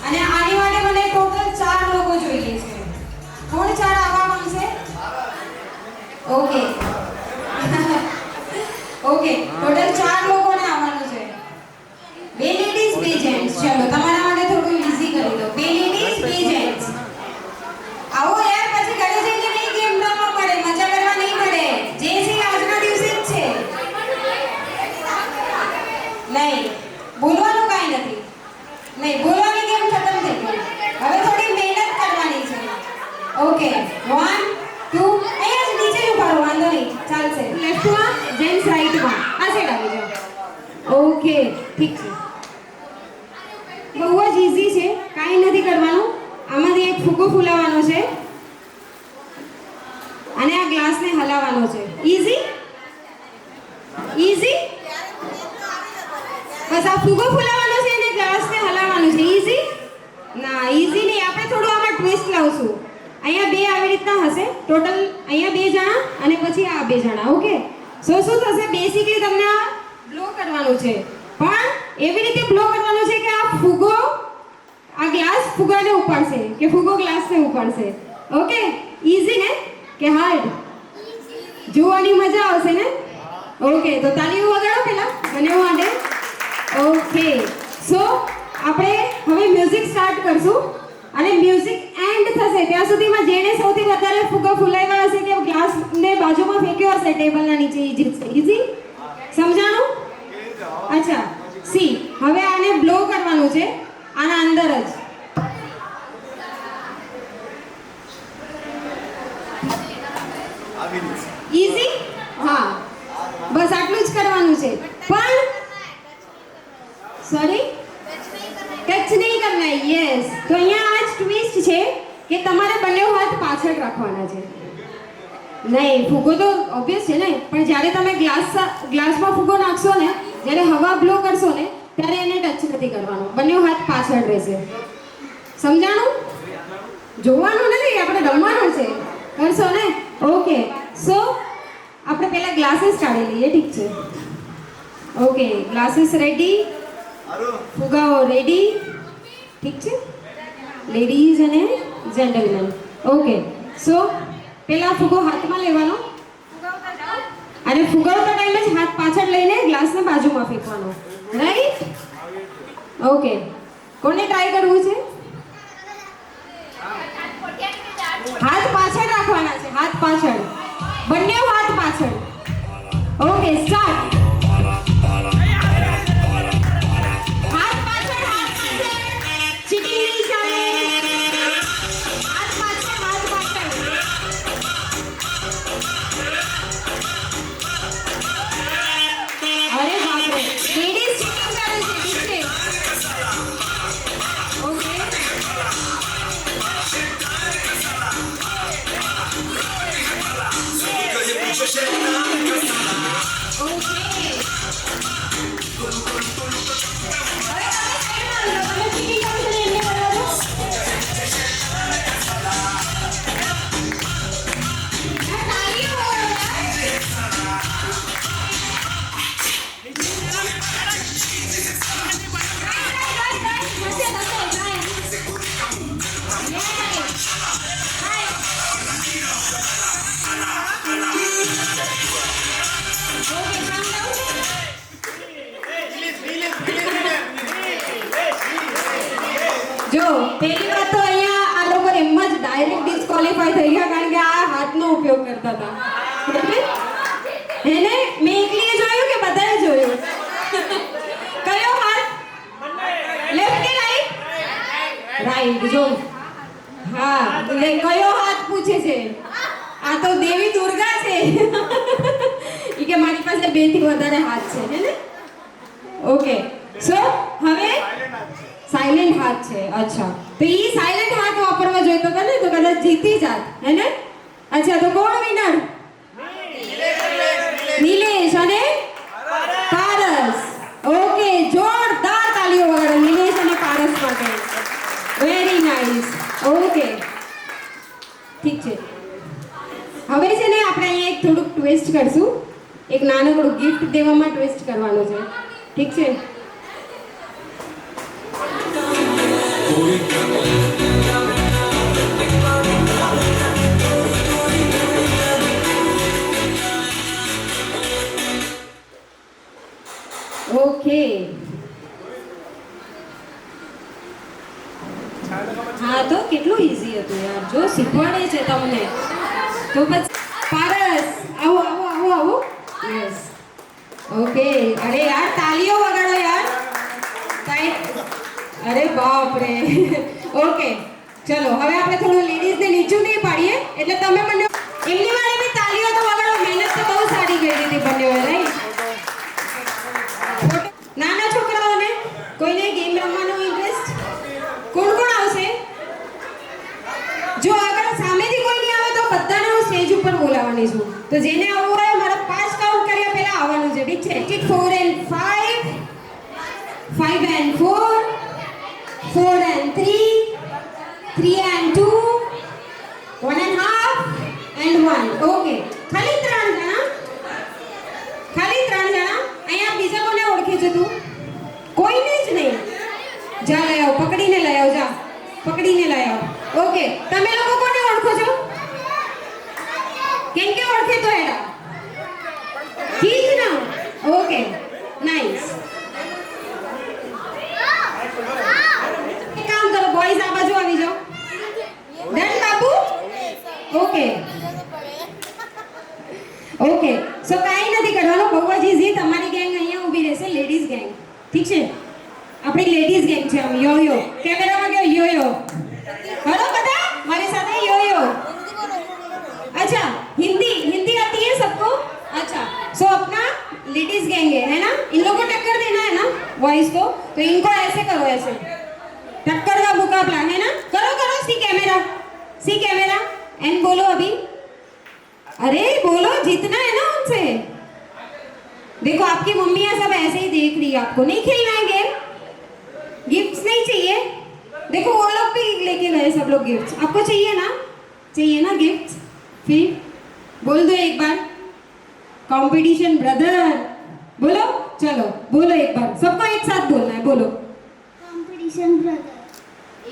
અને આની માટે મને ટોટલ 4 લોકો જોઈએ છે. કોણ 4 આવવા માંગશે? ઓકે ઓકે, ટોટલ 4 લોકોને આવવાનું છે. 2 લેડીઝ 2 જેન્ટ્સ. ચલો તમારા માટે થોડું ઈઝી કરી દો. 2 લેડીઝ 2 જેન્ટ્સ. આવો યાર, પછી ઘરે જઈને નહીં ગેમ રમવા પડે, મજા કરવા નહીં પડે. જે છે આજના દિવસે જ છે. નહીં બોલવાનું કાંઈ નથી. નહીં બોલવાની ગેમ ખતમ થઈ ગઈ. હવે થોડી મહેનત કરવાની છે. ઓકે 1 2 અહીંયા જ નીચે જ ઉભા રહો, વાંધો નહીં, ચાલશે. લેફ્ટમાં જેન્ટ્સ રાઈટમાં. આ સાઈડ આવી જાઓ. ઓકે ઠીક છે. બહુ જ ઈઝી છે, કાંઈ નથી કરવાનું. આમાંથી એક ફૂગો ફૂલાવવાનો છે અને આ ગ્લાસને હલાવવાનો છે. Easy easy. બસ આ ફૂગો ફૂલાવવાનો છે અને ગ્લાસને હલાવવાનું છે. ઈઝી ના, ઈઝી નહીં. આપણે થોડું આમાં ટ્વિસ્ટ લાવશું. અહીંયા 2 આવી રીતના હશે ટોટલ. અહીંયા 2 જણા અને પછી આ 2 જણા. ઓકે, શું થશે? બેસિકલી તમને આ બ્લો કરવાનું છે, પણ એવી રીતે બ્લો કરવાનું છે કે આ ફૂગો આ ગ્લાસ ફુગાને ઉપાડશે કે ફુગો ગ્લાસને ઉપાડશે. ઓકે, ઈઝી ને કે હાર્ડ? જોવાની મજા આવશે ને? ઓકે, તો તાળીઓ વગાડો પહેલા બંને માટે. ઓકે, સો આપણે હવે મ્યુઝિક સ્ટાર્ટ કરશું અને મ્યુઝિક એન્ડ થશે ત્યાં સુધીમાં જેણે સૌથી વધારે ફુગા ફૂલાવ્યા હશે કે ગ્લાસને બાજુમાં ફેંક્યો હશે ટેબલના નીચે, ઈ જીતશે. ઈઝી સમજાણું? અચ્છા, સી હવે આને બ્લો કરવાનું છે આના અંદર જ. ઈઝી? હા, બસ આટલું જ કરવાનું છે. પણ સોરી, ટચ નહીં કરના. યસ, તો અહીંયા આ જ ટ્વિસ્ટ છે કે તમારે બંને હાથ પાછળ રાખવાના છે. નહીં, ફૂગો તો ઓબ્વિયસ છે ને, પણ જ્યારે તમે ગ્લાસમાં ફૂગો નાખશો ને, જ્યારે હવા બ્લો કરશો ને, ત્યારે એને ટચ નથી કરવાનું. બંને હાથ પાછળ રહેશે. સમજાણું? જોવાનું નથી, આપણે રમવાનું છે. કરશો ને? ઓકે, સો આપણે પહેલા ગ્લાસીસ કાઢી લઈએ. ઠીક છે? ઓકે, ગ્લાસીસ રેડી, ફુગાઓ રેડી. ઠીક છે લેડીઝ અને જેન્ટલમેન? ઓકે, સો પહેલા ફુગો હાથમાં લેવાનો અને ફુગાવતા ટાઈમે જ હાથ પાછળ લઈને ગ્લાસને બાજુમાં ફેંકવાનો. રાઈટ? ઓકે, કોને ટ્રાય કરવું છે? હાથ પાછળ રાખવાના છે. હાથ પાછળ, બંને હાથ પાછળ. Okay, start. હાથ પાછળ, હાથ પાછળ. ચીટિંગ નહીં ચાલે. હાથ પાછળ, હાથ પાછળ. અરે બાપ રે, લેડીઝ ચીટિંગ કરે છે. ઠીક છે? ઓકે, જો પહેલી વાત તો અહીંયા આ લોકો એમ જ ડાયરેક્ટ ડિસ્ક્વોલિફાઈ થઈ ગયા કારણ કે આ હાથનો ઉપયોગ કરતા હતા. એને મેં એકલીએ જોયું કે બધાએ જોયું? કયો હાથ? લેફ્ટ કે રાઈટ? રાઈટ. જો હા, એટલે કયો હાથ પૂછે છે? આ તો દેવી દુર્ગા છે. ઈ કે મારી પાસે 2 થી વધારે હાથ છે, હે ને? ઓકે, સો હવે સાયલેન્ટ હાથ છે. અચ્છા, તો ઈ સાયલેન્ટ હાથ વાપરવા જોઈતો હતો ને, તો કદાચ જીતી જાત, હે ને? અચ્છા, તો કોણ વિનર? નિલેશ અને પારસ. ઓકે, જોરદાર તાળીઓ વગાડો નિલેશ અને પારસ માટે. Very nice. ઓકે, ઠીક છે. હવે છે ને આપણે અહીંયા એક થોડુંક ટ્વિસ્ટ કરશું. એક નાનકડું ગિફ્ટ દેવામાં ટ્વિસ્ટ કરવાનું છે. ઠીક છે? ઓકે, હા તો કેટલું ઈઝી હતું યાર, જો શીખવાડે છે તમને તો પછી. પારસ આવો આવો આવો આવો. Yes, okay. અરે યાર તાલીઓ વગાડો યાર. કાઈ, અરે બાપ રે. ઓકે ચલો, હવે આપણે થોડું લેડીઝને નીચું નહીં પાડીએ, એટલે તમે મને એમની વાળે બી તાલીઓ તો વગાડો. મહેનત તો બહુ સારી કરી હતી બંનેઓએ, રાઈટ? નાના છોકરાઓને કોઈને ગેમ રમવાનો ઇન્ટરેસ્ટ? કોણ કોણ આવશે? જો આગળ સામેથી કોઈ નહીં આવે તો બધાને હું સ્ટેજ ઉપર બોલાવવાની છું. તો જેને આવવું હોય મારા 5 કાઉન્ટ કર્યા પહેલા આવવાનું છે, ઠીક છે? ઠીક, 4 and 5, 5 and 4, 4 and 3, 3 and 2, 1 and half and 1. Okay, ખાલી 3 જણા, ખાલી 3 જણા. અહીંયા બીજા કોને ઓળખે છે તું? કોઈને જ નહીં. જા લઈ આવ, પકડીને લઈ આવ, જા પકડીને લઈ આવ. ઓકે, તમે લોકો કોને ઓળખો છો? કેમ કે ઓળખે તો એડા ઠીક ના? Okay, nice. એક કામ કરો બોયઝ, આ બાજુ આવી જાઓ. ડન બાબુ? ઓકે ઓકે, સો કાંઈ નથી કરવાનું, બહુ જ ઈઝી. તમારી ગેંગ અહીંયા ઊભી રહેશે, લેડીઝ ગેંગ, ઠીક છે? આપણી લેડીઝ ગેંગ છે. આમ યો યો, કેમેરામાં કયો યો યો करो બધા મારી સાથે यो यो. अच्छा, हिंदी हिंदी आती है सबको? अच्छा, सो अपना लेडीज गैंग है ना, इन लोगों को टक्कर देना है ना बॉयज को, तो इनको ऐसे करो, ऐसे टक्कर का मुकाबला है ना. करो करो, सी कैमरा एंड बोलो अभी. अरे बोलो, जीतना है ना उनसे. देखो आपकी मम्मियां सब ऐसे ही देख रही है, आपको नहीं खेलना है गेम, गिफ्ट्स नहीं चाहिए. देखो वो लोग भी लेके गए सब लोग गिफ्ट्स. आपको चाहिए ना गिफ्ट्स? फिर बोल दो एक बार, कंपटीशन ब्रदर बोलो. चलो बोलो एक बार, सबको एक साथ बोलना है. बोलो कंपटीशन ब्रदर.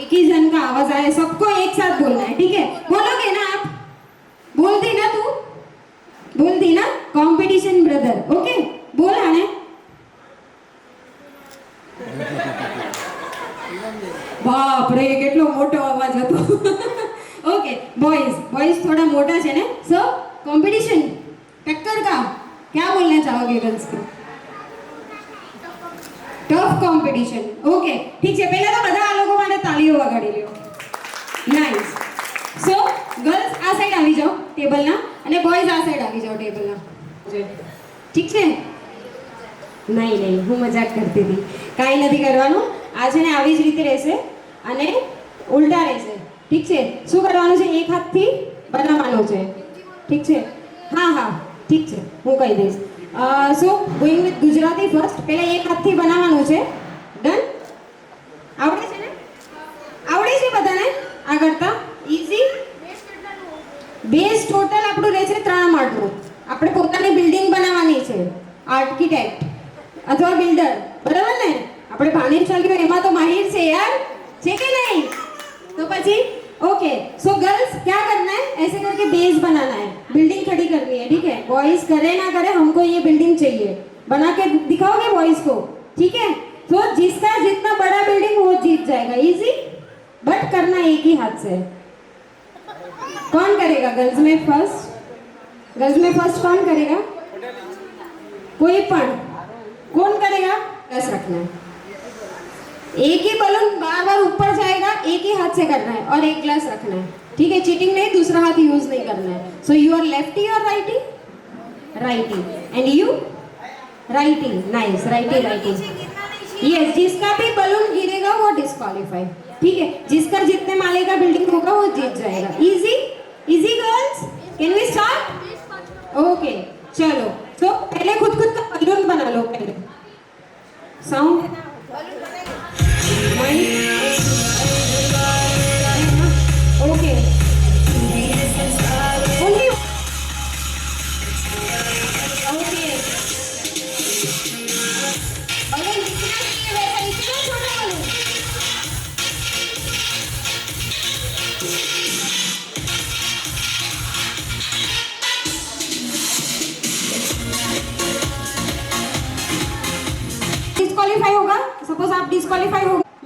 एक ही जन का आवाज आए, सबको एक साथ बोलना है, ठीक है? बोलोगे ना आप? बोल दी ना तू? बोल दी ना कंपटीशन ब्रदर? ओके, बोल आने. बाप रे, કેટલો મોટો અવાજ હતો. ओके, बॉयज थोड़ा मोटा है ना. सो कंपटीशन, टक्कर का क्या बोलना चाहोगे गर्ल्स को? Tough competition. ओके, ठीक है. पहले तो બધા આ લોકો માટે તાળીઓ વગાડી લ્યો. નાઈસ. સો ગર્લ્સ આ સાઈડ આવી જાઓ ટેબલના, અને બોયઝ આ સાઈડ આવી જાઓ ટેબલના. ઠીક છે? નહીં, હું મજાક કરતી હતી. કાંઈ નથી કરવાનું. આ છે ને આવી જ રીતે રહેશે અને ઉલટા રહેશે, ઠીક છે? શું કરવાનું છે? એક હાથથી બનાવવાનું છે, ઠીક છે? હા ઠીક છે, હું કહી દઈશ. સો ગોઈંગ વિથ ગુજરાતી ફર્સ્ટ. પહેલા એક હાથથી બનાવવાનું છે. ડન? આવડે છે ને? આવડે છે બધાને આ કરતા? ઈઝી. બેઝ ટોટલ આપણું રહેશે 3 માળનું. આપણે પોતાની બિલ્ડિંગ બનાવવાની છે, આર્કિટેક્ટ અથવા બિલ્ડર, બરાબર ને? આપણે ભાણેજ ચાલ્યું એમાં તો માહિર છે યાર, છે કે नहीं? तो પછી ओके, सो गर्ल्स क्या करना है, ऐसे करके बेस बनाना है, बिल्डिंग खड़ी करनी है, ठीक है? बॉयज करे ना करे, हमको ये बिल्डिंग चाहिए. बना के दिखाओगे बॉयज को, ठीक है? तो जिसका जितना बड़ा बिल्डिंग वो जीत जाएगा. इजी, बट करना एक ही हाथ से. कौन करेगा गर्ल्स में फर्स्ट? कौन करेगा? कोई पण. कौन करेगा? बस रखना है. एक ही बलून बार ऊपर जाएगा, एक ही हाथ से करना है, और एक ग्लास रखना है, ठीक है? चीटिंग नहीं, दूसरा हाथ यूज नहीं करना है. सो यू आर लेफ्टी और righty? Righty. And you? Righty. Nice, righty. Yes, जिसका भी बलून गिरेगा वो डिस्क्वालीफाई, ठीक है? जिसका जितने माले का बिल्डिंग होगा वो जीत जाएगा. Easy girls, can we start? Okay, चलो. तो पहले खुद का बलून बना लो. पहले sound okay. Only okay. Balloon जितना चाहिए वैसा, इतना छोटा balloon.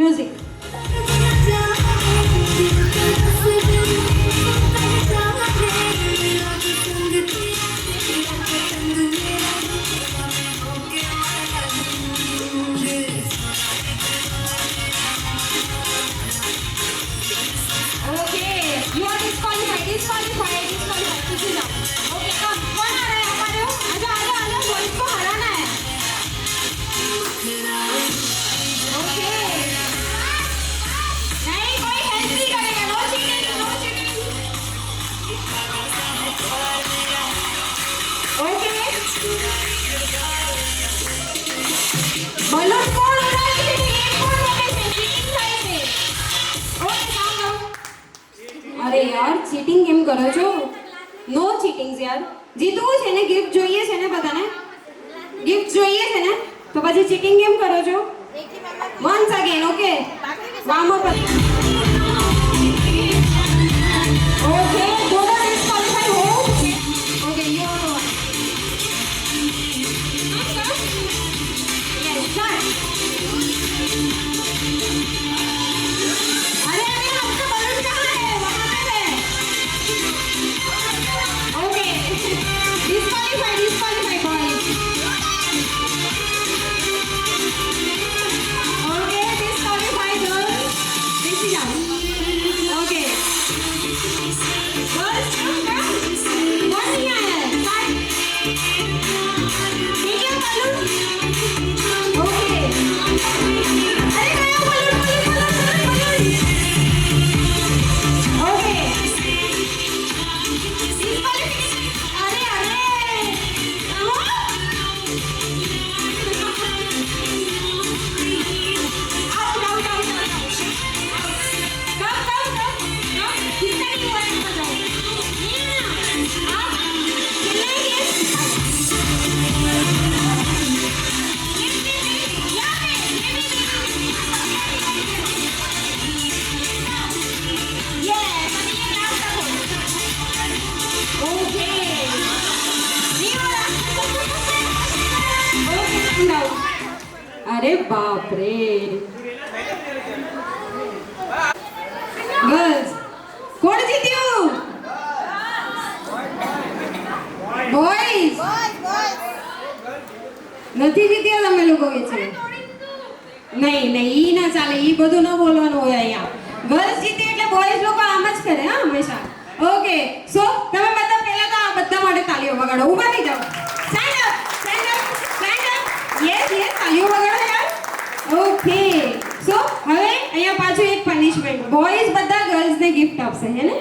Music. Okay, you are disqualified. पीछे जाओ. Okay, कम. कौन आ रहा है हमारे? आजा. बॉयज को हराना है. Okay. नहीं, कोई हेल्प नहीं करेगा. No cheating. Okay. बलून कौन उड़ा रही है? ये कौन बोले थे? चीटिंग થાય છે. Okay, calm down. અરે યાર ચીટિંગ કેમ કરો છો? નો ચીટિંગ્સ યાર. જીતવું છે ને, ગિફ્ટ જોઈએ છે ને બધાને? ગિફ્ટ જોઈએ છે ને? તો પછી ચીટિંગ કેમ કરો છો? Once again. ઓકે, વામો પર. ઓકે, दोनों डिस्क्वालीफाई हो. Okay, you are one. Yes, start. अरे आपका बलून कहाँ है? वहाँ पे है. Okay, disqualify boys. Okay, disqualify girls. देखिए जाओ. ओके, गर्ल्स कौन नहीं आया है? स्टार्ट. ठीक है बलून. ओके, अरे गया बलून. ओके, अरे आउट. कम. किसने नहीं हुआ है? बताओ. आप खेलेंगे? अरे बाप रे. गर्ल्स કોણ જીત્યું? બોયઝ નથી જીત્યા તમે લોકો કે છે? નહીં ઈ ના ચાલે. ઈ બધું ન બોલવાનું હોય અહીંયા. ગર્લ્સ જીતે એટલે બોયઝ લોકો આમ જ કરે હા હંમેશા. ઓકે, સો તમે બધા પહેલા તો આ બધા માટે તાળીઓ વગાડો. ઊભા થઈ જાઓ. Stand up. યસ, તાળીઓ વગાડો યાર. ઓકે, સો હવે અહીંયા પાછું એક પનિશમેન્ટ. બોયઝ બધા ગર્લ્સને ગિફ્ટ આપશે હે ને?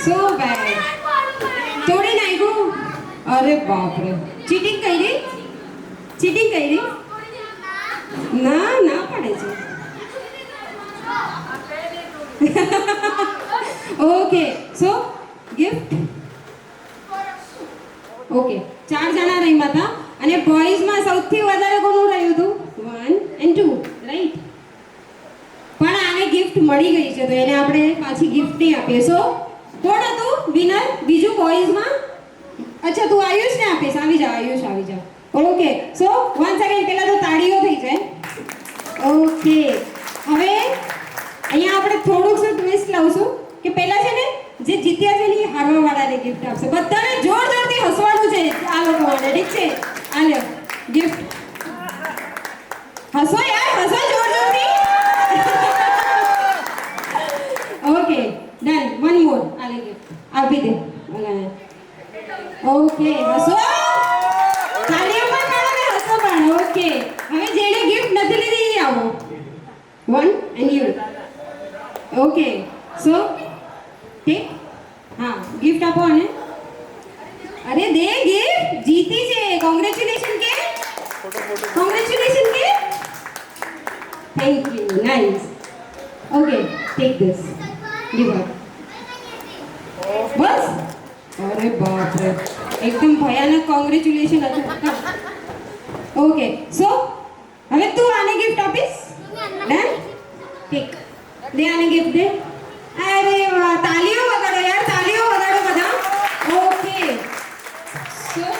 સો બેડ. તોડી નાખ્યું. અરે બાપ રે. ચીટિંગ કરી? ના પડે છે. ઓકે, સો ગિફ્ટ. ઓકે, 4 જણા રહ્યા હતા અને બોયઝમાં સૌથી વધારે કોનું રહ્યું હતું? 1 and 2, રાઈટ? પણ આને ગિફ્ટ મળી ગઈ છે તો એને આપણે પાછી ગિફ્ટ નહીં આપીએ. સો કોણ હતું વિનર બીજું બોયઝમાં? અચ્છા, તું આયુષને આપીશ. આવી જાઓ. ઓકે, સો 1 સેકન્ડ પહેલા તો તાળીઓ થઈ જાય. ઓકે, હવે અહીંયા આપણે થોડુંક શું ટ્વિસ્ટ લાવશું કે પહેલા છે ને જે જીત્યા છે ને એ હારવા વાળાને ગિફ્ટ આપશે. બધાને જોરથી હસવાનું છે આ લોકો માટે. ઠીક છે? આ લ્યો ગિફ્ટ. હસો યાર, હસો જોરથી. Okay, done. One more. આ લે ગિફ્ટ. આપી દે. ઓકે, હસો. તાળીઓ પણ પાડો ને હસો પણ. ઓકે, હવે જેને ગિફ્ટ નથી લીધી એ આવો. 1 and you. ઓકે, સો ઠીક. હા, ગિફ્ટ આપો અને અરે દે ગિફ્ટ. જીતી છે. કોંગ્રેચ્યુલેશન કે. Thank you. Nice. Okay, take this. Give up. બસ. અરે બાપ રે, એકદમ ભયાનક કોંગ્રેચ્યુલેશન હતું. ઓકે, સો હવે તું આને ગિફ્ટ આપીશ? ડન? ઠીક. દે આને ગિફ્ટ દે. અરે વાહ.